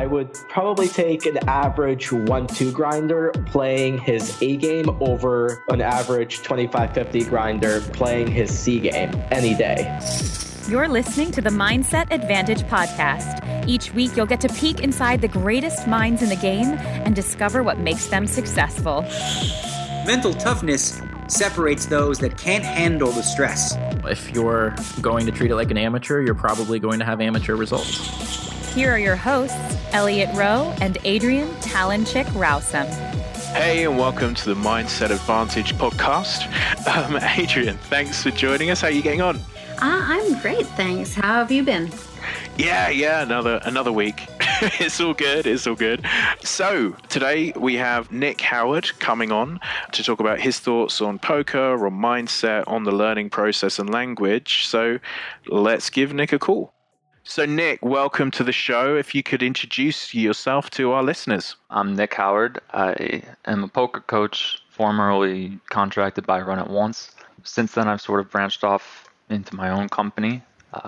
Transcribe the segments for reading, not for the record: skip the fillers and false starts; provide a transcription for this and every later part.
would probably take an average 1-2 grinder playing his A game over an average 25-50 grinder playing his C game any day. You're listening to the Mindset Advantage podcast. Each week, you'll get to peek inside the greatest minds in the game and discover what makes them successful. Mental toughness separates those that can't handle the stress. If you're going to treat it like an amateur, you're probably going to have amateur results. Here are your hosts, Elliot Rowe and Adrian Talenchik Rousum. Hey, and welcome to the Mindset Advantage podcast. Adrian, thanks for joining us. How are you getting on? I'm great, thanks. How have you been? Yeah, another week. It's all good. So today we have Nick Howard coming on to talk about his thoughts on poker, on mindset, on the learning process and language. So let's give Nick a call. So Nick, welcome to the show. If you could introduce yourself to our listeners. I'm Nick Howard. I am a poker coach, formerly contracted by Run It Once. Since then, I've sort of branched off into my own company,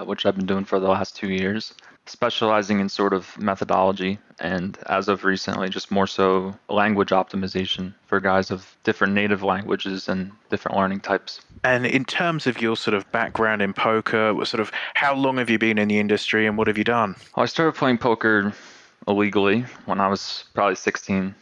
which I've been doing for the last 2 years, specializing in sort of methodology and, as of recently, just more so language optimization for guys of different native languages and different learning types. And in terms of your sort of background in poker, how long have you been in the industry and what have you done? Well, I started playing poker illegally when I was probably 16,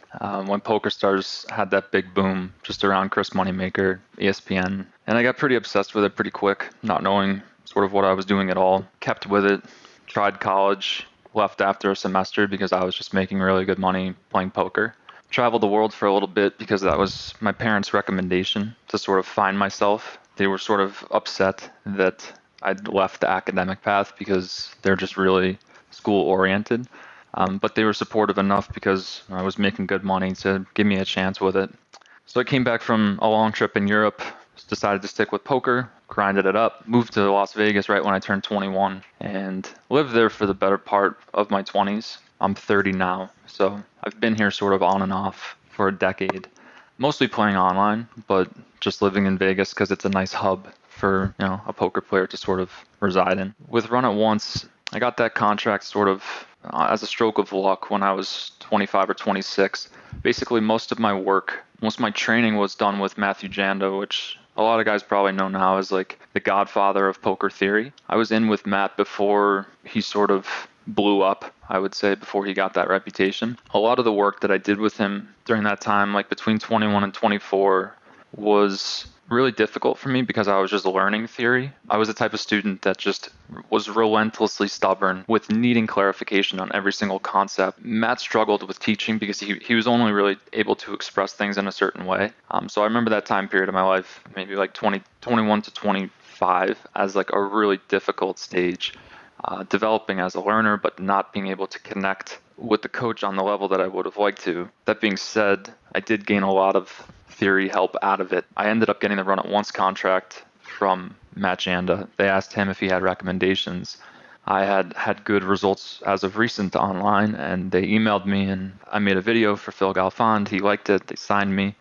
when PokerStars had that big boom just around Chris Moneymaker, ESPN. And I got pretty obsessed with it pretty quick, not knowing sort of what I was doing at all. Kept with it, tried college, left after a semester because I was just making really good money playing poker. Traveled the world for a little bit because that was my parents' recommendation to sort of find myself. They were sort of upset that I'd left the academic path because they're just really school-oriented. But they were supportive enough because I was making good money to give me a chance with it. So I came back from a long trip in Europe, decided to stick with poker, grinded it up, moved to Las Vegas right when I turned 21, and lived there for the better part of my 20s. I'm 30 now, so I've been here sort of on and off for a decade, mostly playing online, but just living in Vegas because it's a nice hub for a poker player to sort of reside in. With Run It Once, I got that contract sort of as a stroke of luck when I was 25 or 26. Basically, most of my training was done with Matthew Janda, which a lot of guys probably know now as like the godfather of poker theory. I was in with Matt before he sort of blew up, I would say, before he got that reputation. A lot of the work that I did with him during that time, like between 21 and 24, was really difficult for me because I was just learning theory. I was the type of student that just was relentlessly stubborn with needing clarification on every single concept. Matt struggled with teaching because he was only really able to express things in a certain way. So I remember that time period of my life, maybe like 21 to 25, as like a really difficult stage, developing as a learner, but not being able to connect with the coach on the level that I would have liked to. That being said, I did gain a lot of theory help out of it. I ended up getting the Run It Once contract from Matt Janda. They asked him if he had recommendations. I had good results as of recent online, and they emailed me, and I made a video for Phil Galfond. He liked it. They signed me,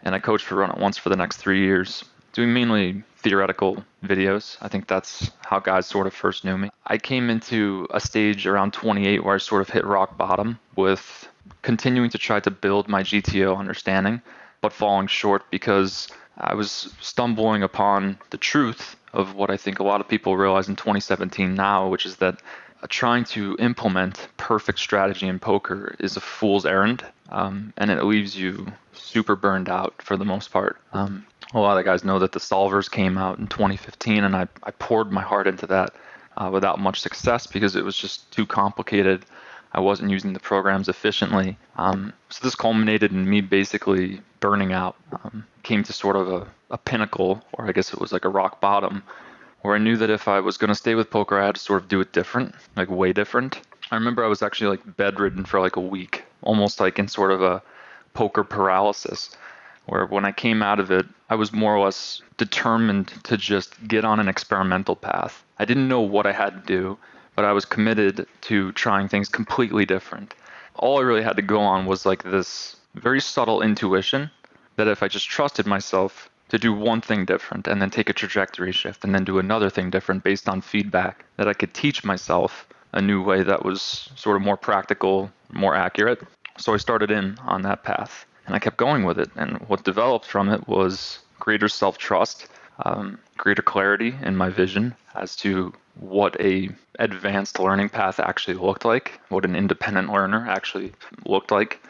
and I coached for Run It Once for the next 3 years, doing mainly theoretical videos. I think that's how guys sort of first knew me. I came into a stage around 28 where I sort of hit rock bottom with continuing to try to build my GTO understanding, but falling short because I was stumbling upon the truth of what I think a lot of people realize in 2017 now, which is that trying to implement perfect strategy in poker is a fool's errand, and it leaves you super burned out for the most part. A lot of guys know that the solvers came out in 2015, and I poured my heart into that without much success because it was just too complicated. I wasn't using the programs efficiently. So this culminated in me basically burning out. Came to sort of a pinnacle, or I guess it was like a rock bottom, where I knew that if I was going to stay with poker, I had to sort of do it different, like way different. I remember I was actually like bedridden for like a week, almost like in sort of a poker paralysis, where when I came out of it, I was more or less determined to just get on an experimental path. I didn't know what I had to do, but I was committed to trying things completely different. All I really had to go on was like this very subtle intuition that if I just trusted myself to do one thing different and then take a trajectory shift and then do another thing different based on feedback, that I could teach myself a new way that was sort of more practical, more accurate. So I started in on that path and I kept going with it. And what developed from it was greater self-trust, greater clarity in my vision as to what a advanced learning path actually looked like, what an independent learner actually looked like.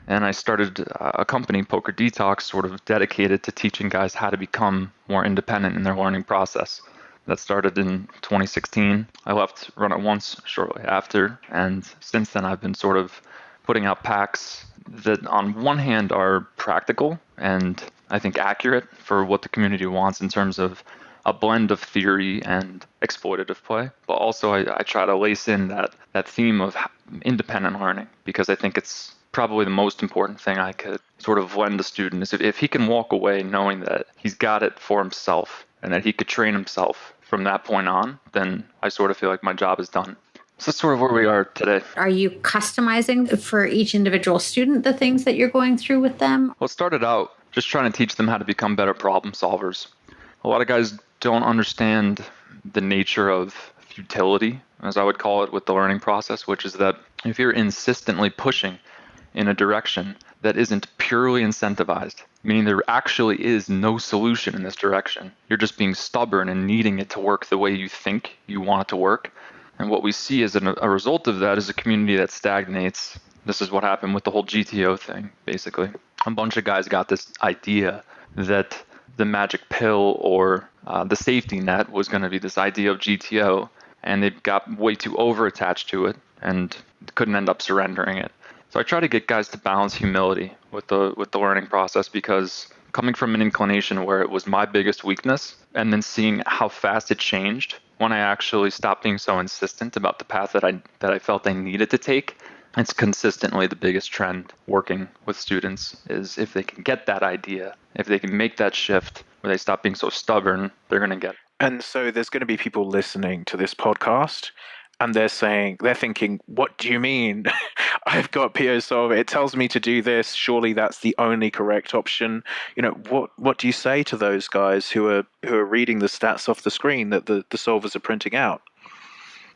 And I started a company, Poker Detox, sort of dedicated to teaching guys how to become more independent in their learning process. That started in 2016. I left Run It Once shortly after, and since then I've been sort of putting out packs that on one hand are practical and I think accurate for what the community wants in terms of a blend of theory and exploitative play. But also I try to lace in that theme of independent learning, because I think it's probably the most important thing I could sort of lend a student is if he can walk away knowing that he's got it for himself and that he could train himself from that point on, then I sort of feel like my job is done. So that's sort of where we are today. Are you customizing for each individual student the things that you're going through with them? Well, it started out just trying to teach them how to become better problem solvers. A lot of guys don't understand the nature of futility, as I would call it, with the learning process, which is that if you're insistently pushing in a direction that isn't purely incentivized, meaning there actually is no solution in this direction, you're just being stubborn and needing it to work the way you think you want it to work. And what we see as a result of that is a community that stagnates. This is what happened with the whole GTO thing, basically. A bunch of guys got this idea that the magic pill or the safety net was going to be this idea of GTO, and they got way too over-attached to it and couldn't end up surrendering it. So I try to get guys to balance humility with the learning process, because coming from an inclination where it was my biggest weakness and then seeing how fast it changed when I actually stopped being so insistent about the path that I felt I needed to take, it's consistently the biggest trend working with students is if they can get that idea, if they can make that shift where they stop being so stubborn, they're going to get it. And so there's going to be people listening to this podcast and they're thinking, what do you mean? I've got PO Solver. It tells me to do this. Surely that's the only correct option. What do you say to those guys who are reading the stats off the screen that the solvers are printing out?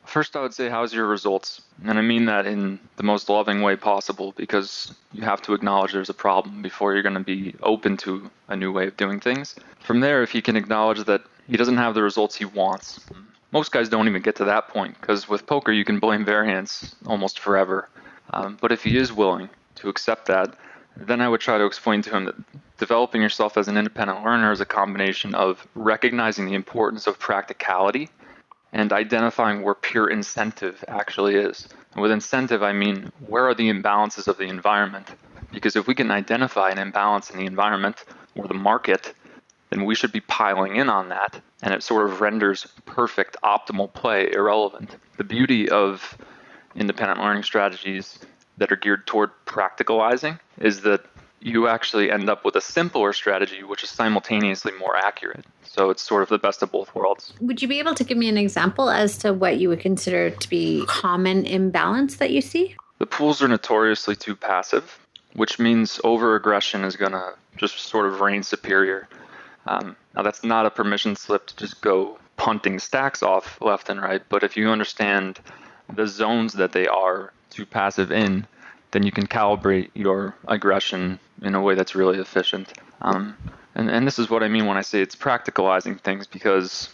First, I would say, how's your results? And I mean that in the most loving way possible, because you have to acknowledge there's a problem before you're going to be open to a new way of doing things. From there, if he can acknowledge that he doesn't have the results he wants, most guys don't even get to that point, because with poker, you can blame variance almost forever. But if he is willing to accept that, then I would try to explain to him that developing yourself as an independent learner is a combination of recognizing the importance of practicality and identifying where pure incentive actually is. And with incentive, I mean, where are the imbalances of the environment? Because if we can identify an imbalance in the environment or the market, then we should be piling in on that, and it sort of renders perfect, optimal play irrelevant. The beauty of independent learning strategies that are geared toward practicalizing is that you actually end up with a simpler strategy, which is simultaneously more accurate. So it's sort of the best of both worlds. Would you be able to give me an example as to what you would consider to be common imbalance that you see? The pools are notoriously too passive, which means over-aggression is going to just sort of reign superior. Now, that's not a permission slip to just go punting stacks off left and right, but if you understand the zones that they are too passive in, then you can calibrate your aggression in a way that's really efficient. And this is what I mean when I say it's practicalizing things, because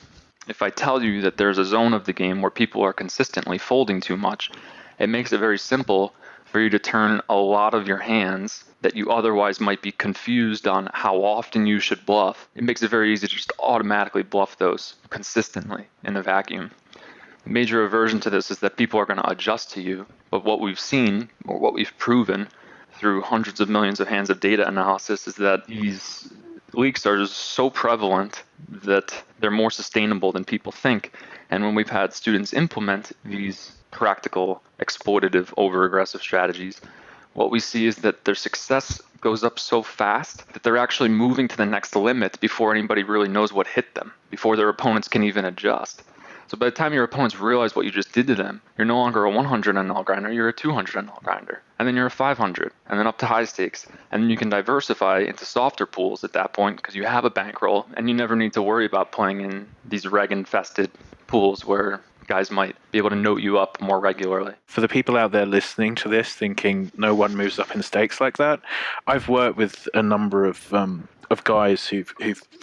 if I tell you that there's a zone of the game where people are consistently folding too much, it makes it very simple for you to turn a lot of your hands that you otherwise might be confused on how often you should bluff. It makes it very easy to just automatically bluff those consistently in a vacuum. The major aversion to this is that people are going to adjust to you, but what we've seen, or what we've proven through hundreds of millions of hands of data analysis, is that these leaks are just so prevalent that they're more sustainable than people think. And when we've had students implement these practical, exploitative, over-aggressive strategies, what we see is that their success goes up so fast that they're actually moving to the next limit before anybody really knows what hit them, before their opponents can even adjust. So by the time your opponents realize what you just did to them, you're no longer a 100 NL grinder, you're a 200 NL grinder. And then you're a 500, and then up to high stakes. And then you can diversify into softer pools at that point because you have a bankroll, and you never need to worry about playing in these reg-infested pools where guys might be able to note you up more regularly. For the people out there listening to this thinking no one moves up in stakes like that, I've worked with a number of guys who've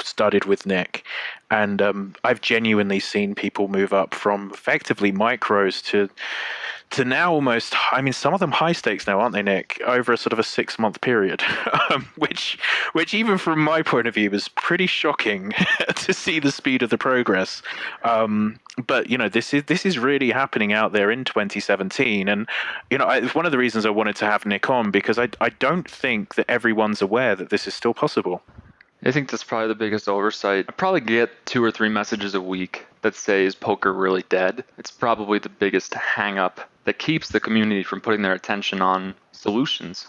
studied with Nick, and I've genuinely seen people move up from effectively micros to now almost, I mean, some of them high stakes now, aren't they, Nick? Over a sort of a 6-month period, which even from my point of view was pretty shocking to see the speed of the progress. But this is really happening out there in 2017, and one of the reasons I wanted to have Nick on, because I don't think that everyone's aware that this is still possible. I think that's probably the biggest oversight. I probably get 2 or 3 messages a week that say, is poker really dead? It's probably the biggest hang up that keeps the community from putting their attention on solutions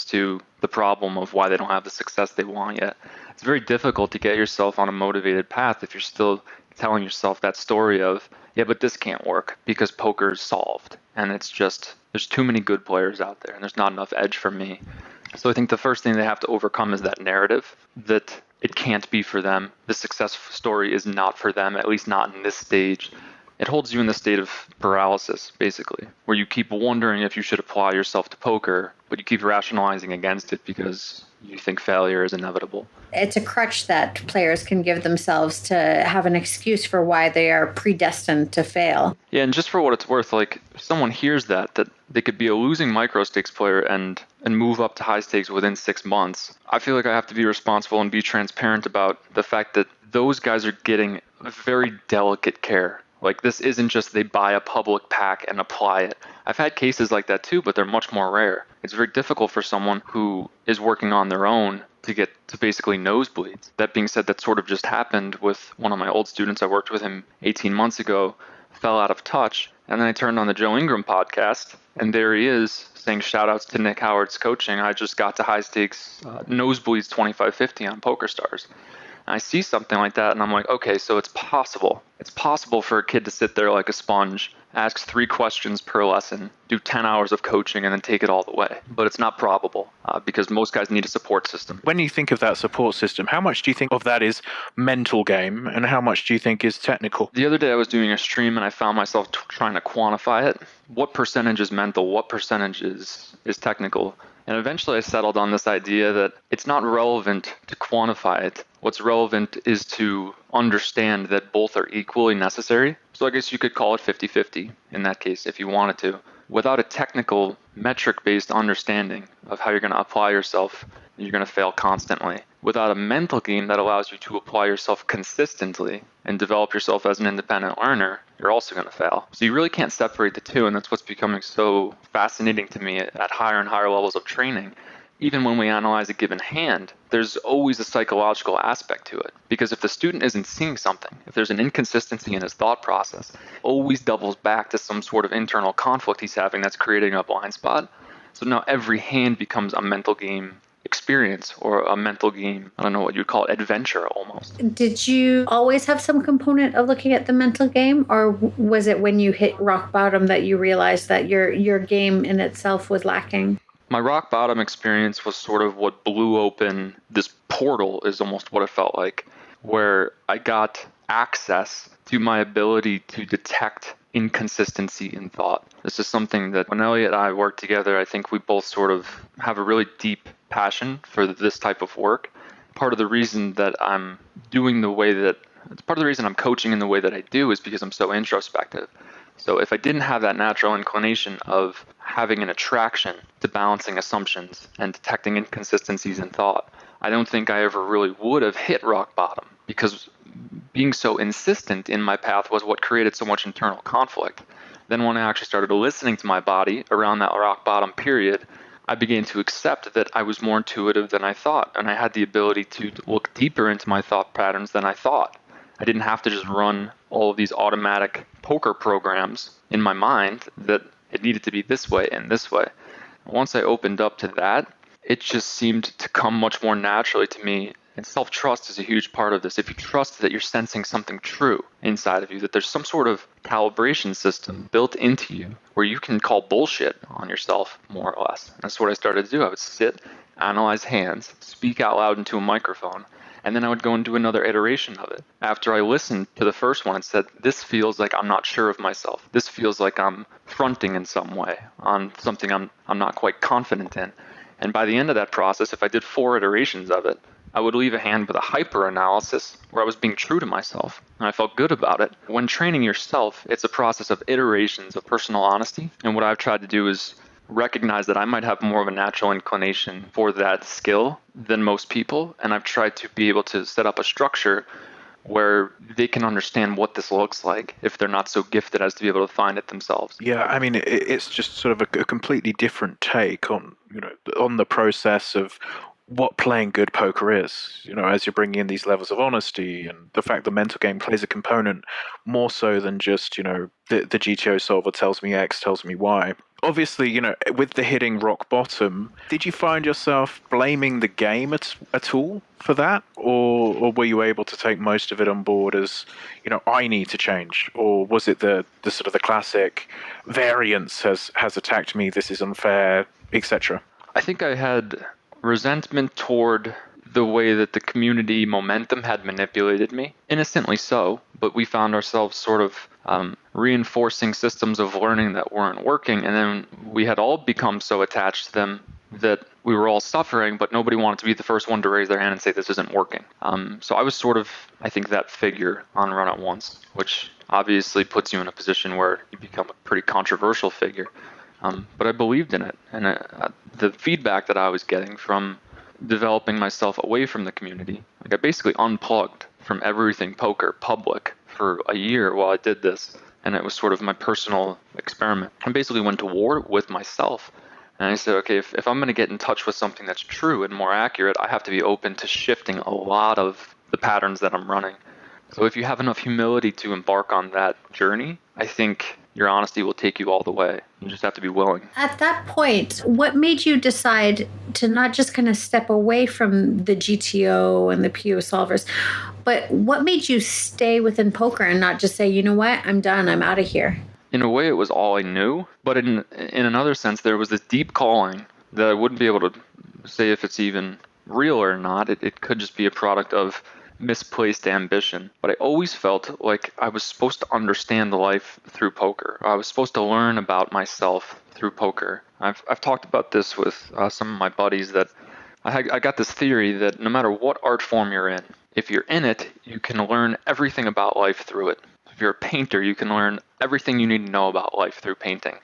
to the problem of why they don't have the success they want yet. It's very difficult to get yourself on a motivated path if you're still telling yourself that story of, yeah, but this can't work because poker is solved. And it's just, there's too many good players out there and there's not enough edge for me. So I think the first thing they have to overcome is that narrative that it can't be for them. The success story is not for them, at least not in this stage. It holds you in the state of paralysis, basically, where you keep wondering if you should apply yourself to poker, but you keep rationalizing against it because you think failure is inevitable. It's a crutch that players can give themselves to have an excuse for why they are predestined to fail. Yeah, and just for what it's worth, like, if someone hears that they could be a losing micro stakes player and move up to high stakes within 6 months, I feel like I have to be responsible and be transparent about the fact that those guys are getting a very delicate care. Like, this isn't just they buy a public pack and apply it. I've had cases like that too, but they're much more rare. It's very difficult for someone who is working on their own to get to basically nosebleeds. That being said, that sort of just happened with one of my old students. I worked with him 18 months ago, fell out of touch, and then I turned on the Joe Ingram podcast, and there he is saying shout outs to Nick Howard's coaching. I just got to high stakes nosebleeds 25-50 on PokerStars. I see something like that and I'm like, okay, so it's possible. It's possible for a kid to sit there like a sponge, ask 3 questions per lesson, do 10 hours of coaching, and then take it all the way. But it's not probable because most guys need a support system. When you think of that support system, how much do you think of that is mental game and how much do you think is technical? The other day I was doing a stream and I found myself trying to quantify it. What percentage is mental? What percentage is technical? And eventually I settled on this idea that it's not relevant to quantify it. What's relevant is to understand that both are equally necessary. So I guess you could call it 50-50 in that case if you wanted to. Without a technical metric-based understanding of how you're going to apply yourself, you're going to fail constantly. Without a mental game that allows you to apply yourself consistently and develop yourself as an independent learner, you're also going to fail. So you really can't separate the two, and that's what's becoming so fascinating to me at higher and higher levels of training. Even when we analyze a given hand, there's always a psychological aspect to it. Because if the student isn't seeing something, if there's an inconsistency in his thought process, it always doubles back to some sort of internal conflict he's having that's creating a blind spot. So now every hand becomes a mental game experience or a mental game, I don't know what you'd call it, adventure almost. Did you always have some component of looking at the mental game, or was it when you hit rock bottom that you realized that your game in itself was lacking? My rock bottom experience was sort of what blew open this portal, is almost what it felt like, where I got access to my ability to detect inconsistency in thought. This is something that when Elliot and I work together, I think we both sort of have a really deep passion for this type of work. Part of the reason that I'm doing the way that, part of the reason I'm coaching in the way that I do is because I'm so introspective. So if I didn't have that natural inclination of having an attraction to balancing assumptions and detecting inconsistencies in thought, I don't think I ever really would have hit rock bottom, because being so insistent in my path was what created so much internal conflict. Then when I actually started listening to my body around that rock bottom period, I began to accept that I was more intuitive than I thought, and I had the ability to look deeper into my thought patterns than I thought. I didn't have to just run all of these automatic poker programs in my mind that it needed to be this way and this way. Once I opened up to that, it just seemed to come much more naturally to me. And self-trust is a huge part of this. If you trust that you're sensing something true inside of you, that there's some sort of calibration system built into you where you can call bullshit on yourself, more or less. That's what I started to do. I would sit, analyze hands, speak out loud into a microphone, And then I would go and do another iteration of it. After I listened to the first one and said, this feels like I'm not sure of myself. This feels like I'm fronting in some way on something I'm not quite confident in. And by the end of that process, if I did 4 iterations of it, I would leave a hand with a hyper analysis where I was being true to myself, and I felt good about it. When training yourself, it's a process of iterations of personal honesty. And what I've tried to do is recognize that I might have more of a natural inclination for that skill than most people. And I've tried to be able to set up a structure where they can understand what this looks like if they're not so gifted as to be able to find it themselves. Yeah, I mean, it's just sort of a completely different take on, on the process of what playing good poker is, as you're bringing in these levels of honesty and the fact that mental game plays a component more so than just, the GTO solver tells me X, tells me Y. Obviously, with the hitting rock bottom, did you find yourself blaming the game at all for that? Or were you able to take most of it on board as, I need to change? Or was it the sort of the classic variance has attacked me, this is unfair, etc.? I think I had resentment toward the way that the community momentum had manipulated me, innocently so, but we found ourselves sort of reinforcing systems of learning that weren't working, and then we had all become so attached to them that we were all suffering, but nobody wanted to be the first one to raise their hand and say this isn't working. So I was sort of, I think, that figure on Run It Once, which obviously puts you in a position where you become a pretty controversial figure. But I believed in it, and the feedback that I was getting from developing myself away from the community, like I basically unplugged from everything poker public for a year while I did this, and it was sort of my personal experiment. I basically went to war with myself, and I said, okay, if I'm going to get in touch with something that's true and more accurate, I have to be open to shifting a lot of the patterns that I'm running. So if you have enough humility to embark on that journey, I think your honesty will take you all the way. You just have to be willing. At that point, what made you decide to not just kind of step away from the GTO and the PO solvers, but what made you stay within poker and not just say, you know what, I'm done, I'm out of here? In a way, it was all I knew, but in another sense, there was this deep calling that I wouldn't be able to say if it's even real or not. It could just be a product of misplaced ambition. But I always felt like I was supposed to understand life through poker. I was supposed to learn about myself through poker. I've talked about this with some of my buddies that I got this theory that no matter what art form you're in, if you're in it, you can learn everything about life through it. If you're a painter, you can learn everything you need to know about life through painting.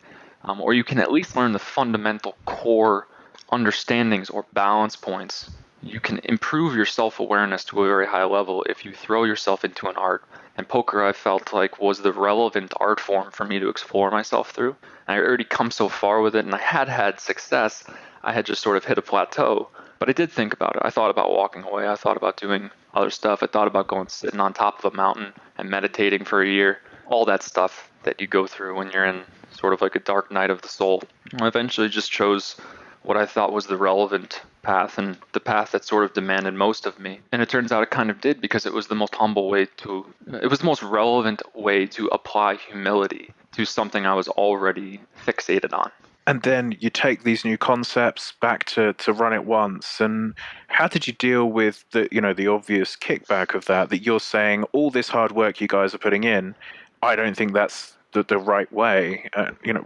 Or you can at least learn the fundamental core understandings or balance points. You can improve your self-awareness to a very high level if you throw yourself into an art. And poker, I felt like, was the relevant art form for me to explore myself through. And I already come so far with it, and I had success. I had just sort of hit a plateau. But I did think about it. I thought about walking away. I thought about doing other stuff. I thought about going sitting on top of a mountain and meditating for a year. All that stuff that you go through when you're in sort of like a dark night of the soul. I eventually just chose what I thought was the relevant path and the path that sort of demanded most of me. And it turns out it kind of did, because it was the most it was the most relevant way to apply humility to something I was already fixated on. And then you take these new concepts back to Run It Once. And how did you deal with the obvious kickback of that you're saying all this hard work you guys are putting in, I don't think that's the right way?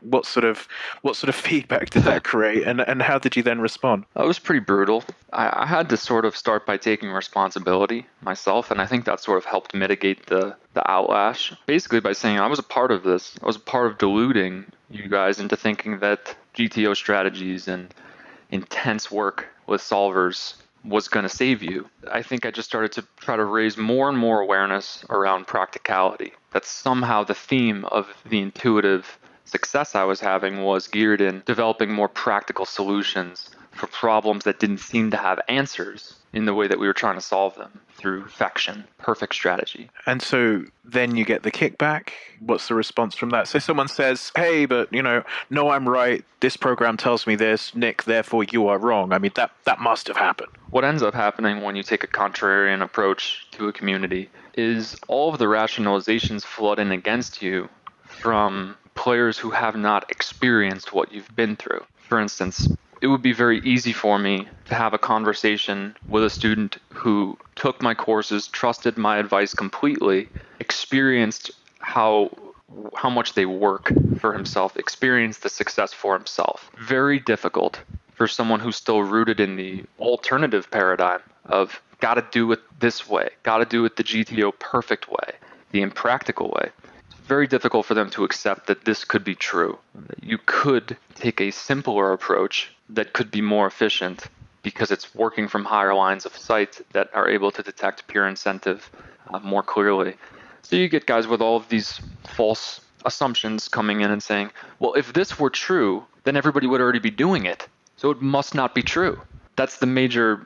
What sort of feedback did that create, and how did you then respond? That was pretty brutal. I had to sort of start by taking responsibility myself, and I think that sort of helped mitigate the outlash, basically by saying I was a part of this. I was a part of deluding you guys into thinking that GTO strategies and intense work with solvers was going to save you. I think I just started to try to raise more and more awareness around practicality. That somehow the theme of the intuitive success I was having was geared in developing more practical solutions for problems that didn't seem to have answers in the way that we were trying to solve them through perfect strategy. And so then you get the kickback. What's the response from that? So someone says, hey, but no, I'm right. This program tells me this. Nick, therefore you are wrong. I mean, that must have happened. What ends up happening when you take a contrarian approach to a community is all of the rationalizations flood in against you from players who have not experienced what you've been through. For instance, it would be very easy for me to have a conversation with a student who took my courses, trusted my advice completely, experienced how much they work for himself, experienced the success for himself. Very difficult for someone who's still rooted in the alternative paradigm of got to do it this way, got to do it the GTO perfect way, the impractical way. It's very difficult for them to accept that this could be true, that you could take a simpler approach that could be more efficient because it's working from higher lines of sight that are able to detect pure incentive more clearly. So you get guys with all of these false assumptions coming in and saying, well, if this were true, then everybody would already be doing it. So it must not be true. That's the major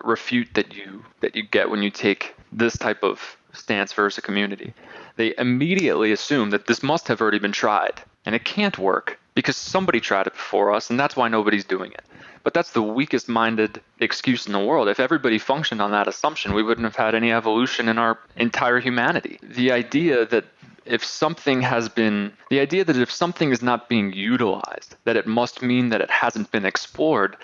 refute that you get when you take this type of stance versus a community. They immediately assume that this must have already been tried, and it can't work because somebody tried it before us, and that's why nobody's doing it. But that's the weakest minded excuse in the world. If everybody functioned on that assumption, we wouldn't have had any evolution in our entire humanity. The idea that if something is not being utilized, that it must mean that it hasn't been explored,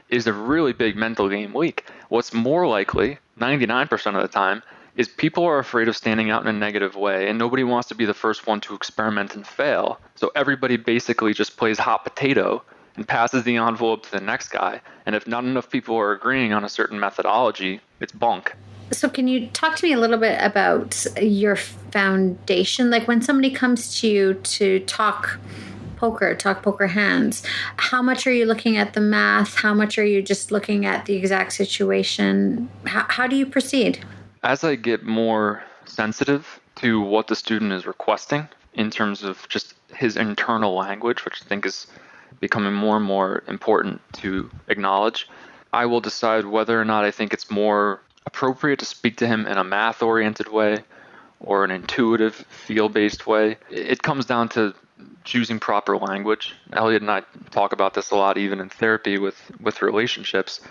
is a really big mental game leak. What's more likely, 99% of the time, is people are afraid of standing out in a negative way, and nobody wants to be the first one to experiment and fail. So everybody basically just plays hot potato and passes the envelope to the next guy. And if not enough people are agreeing on a certain methodology, it's bunk. So can you talk to me a little bit about your foundation? Like when somebody comes to you to talk poker hands, how much are you looking at the math? How much are you just looking at the exact situation? How do you proceed? As I get more sensitive to what the student is requesting in terms of just his internal language, which I think is becoming more and more important to acknowledge, I will decide whether or not I think it's more appropriate to speak to him in a math-oriented way or an intuitive, feel-based way. It comes down to choosing proper language. Elliot and I talk about this a lot, even in therapy with relationships.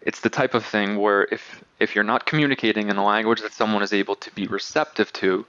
It's the type of thing where if you're not communicating in a language that someone is able to be receptive to,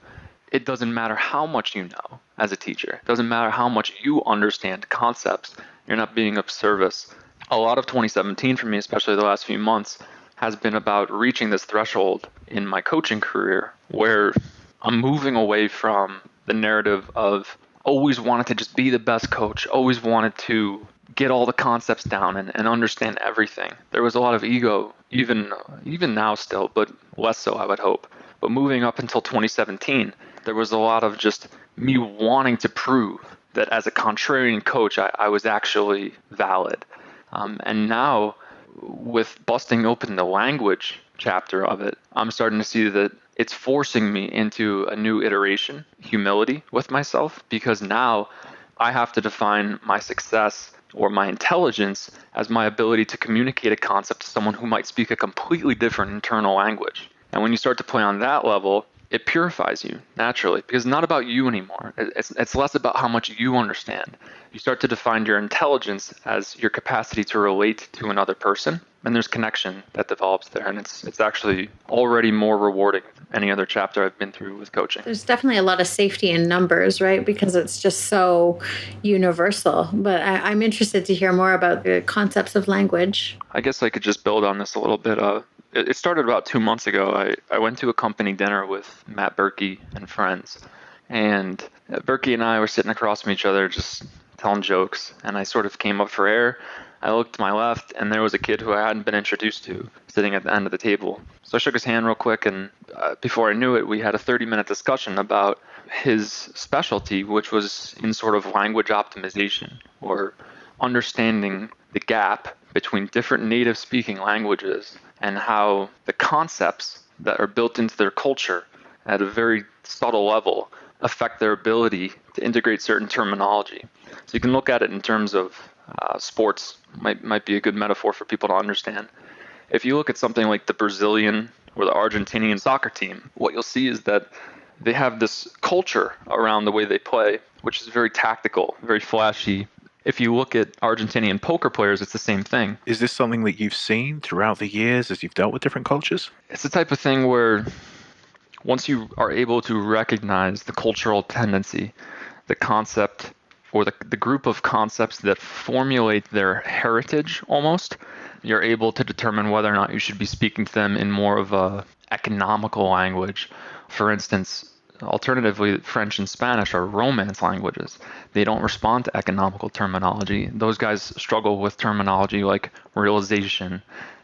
it doesn't matter how much you know as a teacher. It doesn't matter how much you understand concepts. You're not being of service. A lot of 2017 for me, especially the last few months, has been about reaching this threshold in my coaching career where I'm moving away from the narrative of always wanted to just be the best coach, always wanted to get all the concepts down and understand everything. There was a lot of ego, even now still, but less so, I would hope. But moving up until 2017, there was a lot of just me wanting to prove that as a contrarian coach, I was actually valid. And now, with busting open the language chapter of it, I'm starting to see that it's forcing me into a new iteration, humility with myself, because now I have to define my success or my intelligence as my ability to communicate a concept to someone who might speak a completely different internal language. And when you start to play on that level, it purifies you naturally because it's not about you anymore. It's less about how much you understand. You start to define your intelligence as your capacity to relate to another person, and there's connection that develops there, and it's actually already more rewarding than any other chapter I've been through with coaching. There's definitely a lot of safety in numbers, right? Because it's just so universal. But I'm interested to hear more about the concepts of language. I guess I could just build on this a little bit. It started about 2 months ago. I went to a company dinner with Matt Berkey and friends, and Berkey and I were sitting across from each other just telling jokes, and I sort of came up for air. I looked to my left, and there was a kid who I hadn't been introduced to sitting at the end of the table. So I shook his hand real quick, and before I knew it, we had a 30-minute discussion about his specialty, which was in sort of language optimization, or understanding the gap between different native speaking languages and how the concepts that are built into their culture at a very subtle level affect their ability to integrate certain terminology. So you can look at it in terms of sports, might be a good metaphor for people to understand. If you look at something like the Brazilian or the Argentinian soccer team, what you'll see is that they have this culture around the way they play, which is very tactical, very flashy. If you look at Argentinian poker players, it's the same thing. Is this something that you've seen throughout the years as you've dealt with different cultures? It's the type of thing where once you are able to recognize the cultural tendency, the concept or the group of concepts that formulate their heritage almost, you're able to determine whether or not you should be speaking to them in more of a economical language. For instance, alternatively, French and Spanish are romance languages. They don't respond to economical terminology. Those guys struggle with terminology like realization,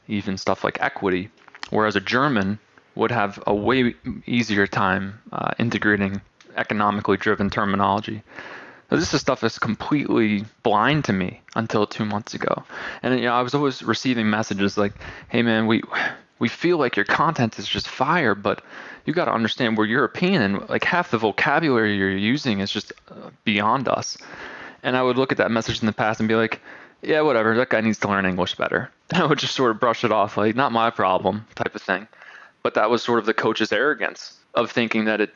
even stuff like equity, whereas a German would have a way easier time integrating economically driven terminology. This is stuff that's completely blind to me until 2 months ago. And I was always receiving messages like, hey man, we feel like your content is just fire, but you got to understand we're European and like half the vocabulary you're using is just beyond us. And I would look at that message in the past and be like, yeah, whatever, that guy needs to learn English better. And I would just sort of brush it off, like, not my problem type of thing. But that was sort of the coach's arrogance of thinking that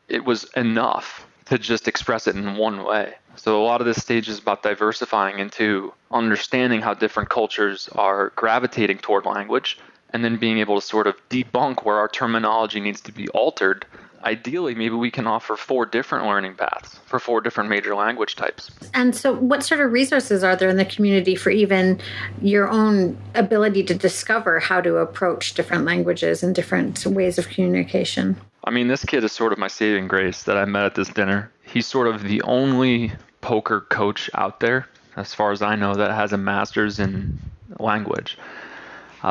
it was enough to just express it in one way. So a lot of this stage is about diversifying into understanding how different cultures are gravitating toward language, and then being able to sort of debunk where our terminology needs to be altered. Ideally, maybe we can offer 4 different learning paths for 4 different major language types. And so what sort of resources are there in the community for even your own ability to discover how to approach different languages and different ways of communication? I mean, this kid is sort of my saving grace that I met at this dinner. He's sort of the only poker coach out there, as far as I know, that has a master's in language.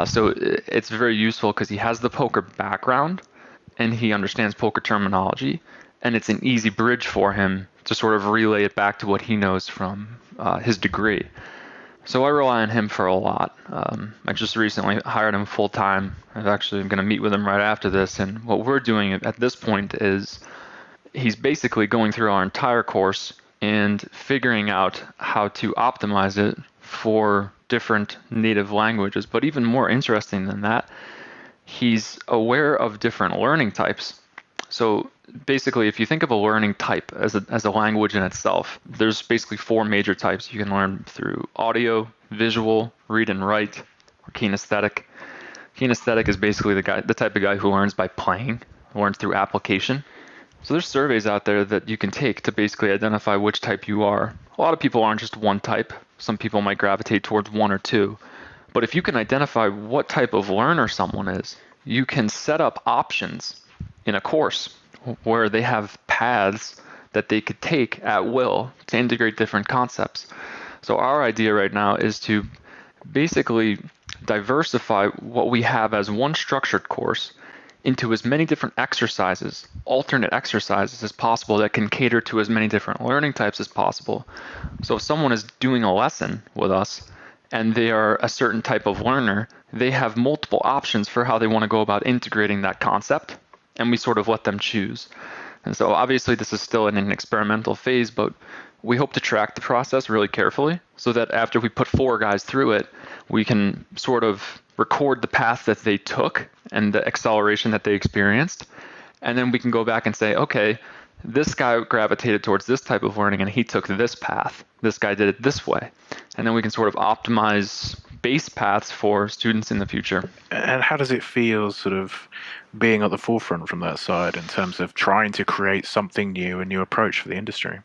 So it's very useful because he has the poker background and he understands poker terminology, and it's an easy bridge for him to sort of relay it back to what he knows from his degree. So I rely on him for a lot. I just recently hired him full time. I'm going to meet with him right after this, and what we're doing at this point is he's basically going through our entire course and figuring out how to optimize it for different native languages. But even more interesting than that, he's aware of different learning types. So basically, if you think of a learning type as a language in itself, there's basically 4 major types. You can learn through audio, visual, read and write, or kinesthetic. Kinesthetic is basically the type of guy who learns by playing, learns through application. So there's surveys out there that you can take to basically identify which type you are. A lot of people aren't just one type. Some people might gravitate towards 1 or 2. But if you can identify what type of learner someone is, you can set up options in a course where they have paths that they could take at will to integrate different concepts. So our idea right now is to basically diversify what we have as one structured course into as many different exercises, alternate exercises as possible that can cater to as many different learning types as possible. So if someone is doing a lesson with us and they are a certain type of learner, they have multiple options for how they want to go about integrating that concept, and we sort of let them choose. And so obviously this is still in an experimental phase, but we hope to track the process really carefully so that after we put 4 guys through it, we can sort of record the path that they took and the acceleration that they experienced. And then we can go back and say, okay, this guy gravitated towards this type of learning and he took this path. This guy did it this way. And then we can sort of optimize base paths for students in the future. And how does it feel sort of being at the forefront from that side in terms of trying to create something new, a new approach for the industry?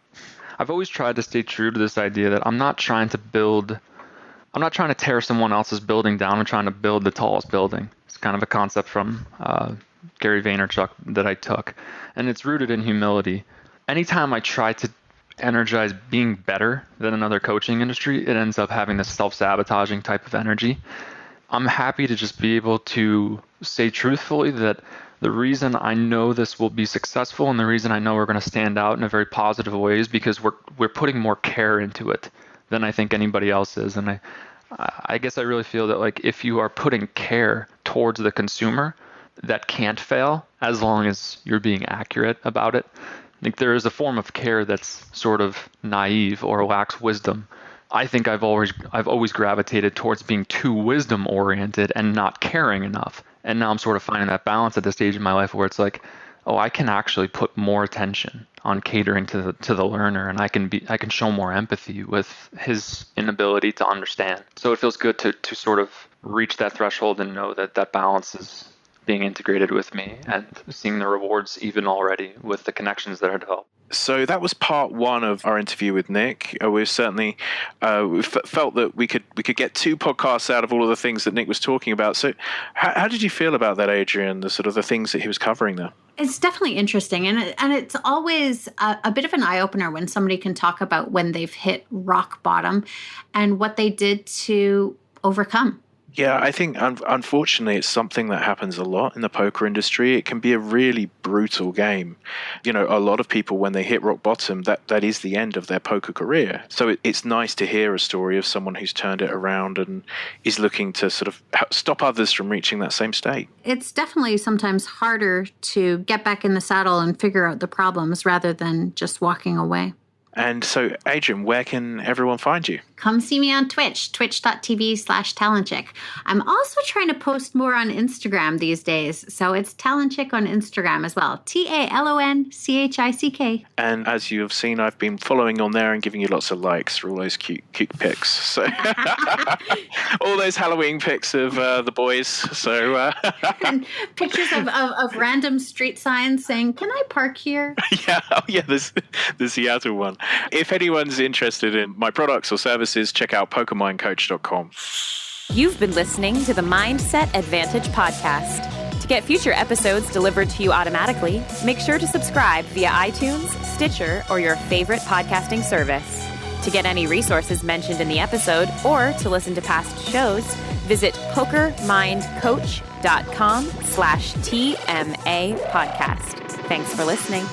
I've always tried to stay true to this idea that I'm not trying to tear someone else's building down. I'm trying to build the tallest building. It's kind of a concept from Gary Vaynerchuk that I took. And it's rooted in humility. Anytime I try to energize being better than another coaching industry, it ends up having this self-sabotaging type of energy. I'm happy to just be able to say truthfully that the reason I know this will be successful and the reason I know we're going to stand out in a very positive way is because we're putting more care into it than I think anybody else is. And I guess I really feel that like if you are putting care towards the consumer, that can't fail as long as you're being accurate about it. I think there is a form of care that's sort of naive or lacks wisdom. I think I've always gravitated towards being too wisdom oriented and not caring enough. And now I'm sort of finding that balance at this stage in my life where it's like, oh, I can actually put more attention on catering to the learner, and I can show more empathy with his inability to understand. So it feels good to sort of reach that threshold and know that balance is being integrated with me and seeing the rewards even already with the connections that are developed. So that was part one of our interview with Nick. We've certainly felt that we could get 2 podcasts out of all of the things that Nick was talking about. So how did you feel about that, Adrian, the sort of the things that he was covering there? It's definitely interesting. And it's always a bit of an eye-opener when somebody can talk about when they've hit rock bottom and what they did to overcome. Yeah, I think unfortunately it's something that happens a lot in the poker industry. It can be a really brutal game. You know, a lot of people, when they hit rock bottom, that is the end of their poker career. So it's nice to hear a story of someone who's turned it around and is looking to sort of stop others from reaching that same state. It's definitely sometimes harder to get back in the saddle and figure out the problems rather than just walking away. And so, Adrian, where can everyone find you? Come see me on Twitch, twitch.tv/talentchick. I'm also trying to post more on Instagram these days. So it's talentchick on Instagram as well. TALONCHICK. And as you have seen, I've been following on there and giving you lots of likes for all those cute pics. So all those Halloween pics of the boys. So and pictures of random street signs saying, "Can I park here?" Yeah, there's the Seattle one. If anyone's interested in my products or services, check out pokermindcoach.com. You've been listening to the Mindset Advantage podcast. To get future episodes delivered to you automatically, make sure to subscribe via iTunes, Stitcher, or your favorite podcasting service. To get any resources mentioned in the episode or to listen to past shows, visit pokermindcoach.com/TMA podcast. Thanks for listening.